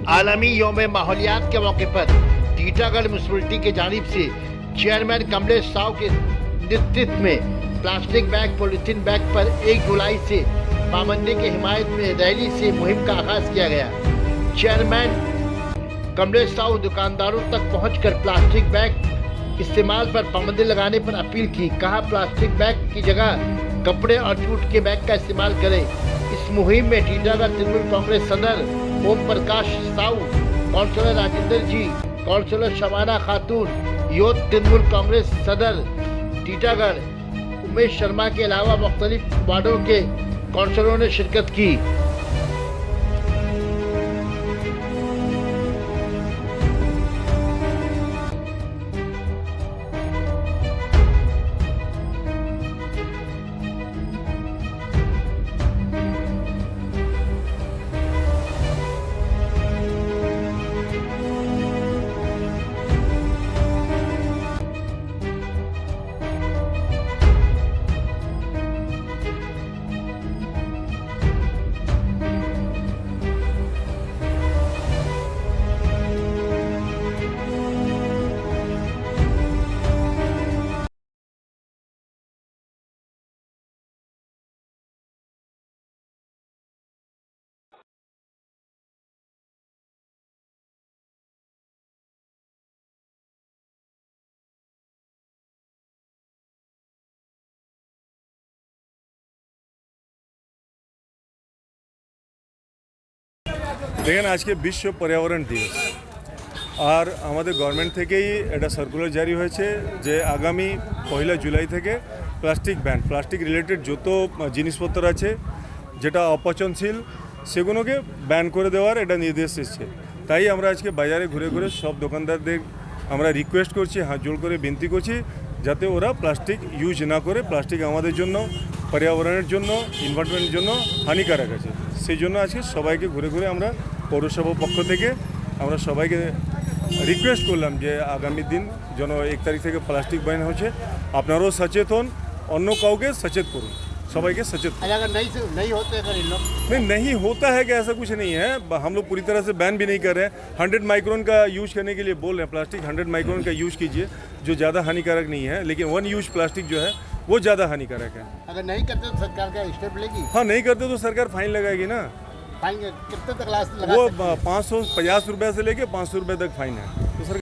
आलमी योम माहौलियात के मौके पर टीटागढ़ म्युनिसिपलिटी की जानिब से चेयरमैन कमलेश साव के नेतृत्व में प्लास्टिक बैग पॉलीथीन बैग पर 1 जुलाई से पाबंदी की हिमायत में रैली से मुहिम का आगाज किया गया। चेयरमैन कमलेश साव दुकानदारों तक पहुंचकर प्लास्टिक बैग इस्तेमाल पर पाबंदी लगाने पर अपील की। कहा, प्लास्टिक बैग की जगह कपड़े और जूट के बैग का इस्तेमाल करें। इस मुहिम में टीटागढ़ तृणमूल कांग्रेस सदर ओम प्रकाश साहू, काउंसलर राजेंद्र जी, काउंसलर शबाना खातून, यूथ तृणमूल कांग्रेस सदर टीटागढ़ उमेश शर्मा के अलावा मुख्तलिफ वार्डों के काउंसलरों ने शिरकत की। দেখেন, আজকে বিশ্ব পর্যাবরণ দিবস আর আমাদের গভর্নমেন্ট থেকেই একটা সার্কুলার জারি হয়েছে যে আগামী 1 জুলাই থেকে প্লাস্টিক রিলেটেড যত জিনিসপত্র আছে যেটা অপচনশীল সেগুলোকে ব্যান করে দেওয়ার একটা নির্দেশ এসেছে। তাই আমরা আজকে বাজারে ঘুরে ঘুরে সব দোকানদারদের আমরা রিকোয়েস্ট করছি, হাত জোড় করে বিনতি করছি যাতে ওরা প্লাস্টিক ইউজ না করে। প্লাস্টিক আমাদের জন্য, পর্যাবরণের জন্য, এনভায়রনমেন্টের জন্য হানিকারক আছে। সেই জন্য আজকে সবাইকে ঘুরে ঘুরে আমরা পৌরসভার পক্ষ থেকে আমরা সবাইকে রিকোয়েস্ট করলাম যে আগামী দিন যেন 1 তারিখ থেকে প্লাস্টিক ব্যান হচ্ছে, আপনারাও সচেত হন, অন্য কাউকে সচেত করুন, সবাইকে सचेत। अगर नहीं होते अगर इन लोग नहीं होता है कि ऐसा कुछ नहीं है। हम लोग पूरी तरह से बैन भी नहीं कर रहे हैं। 100 माइक्रोन का यूज़ करने के लिए बोल रहे हैं। प्लास्टिक 100 माइक्रोन का यूज़ कीजिए जो ज़्यादा हानिकारक नहीं है, लेकिन 1 यूज प्लास्टिक जो है वो ज़्यादा हानिकारक है। अगर नहीं करते तो सरकार का स्टेप लेगी? हाँ, नहीं करते तो सरकार फाइन लगाएगी ना। फाइन कितने तक लगा? वो 550 रुपये से लेके 500 रुपये तक फाइन है।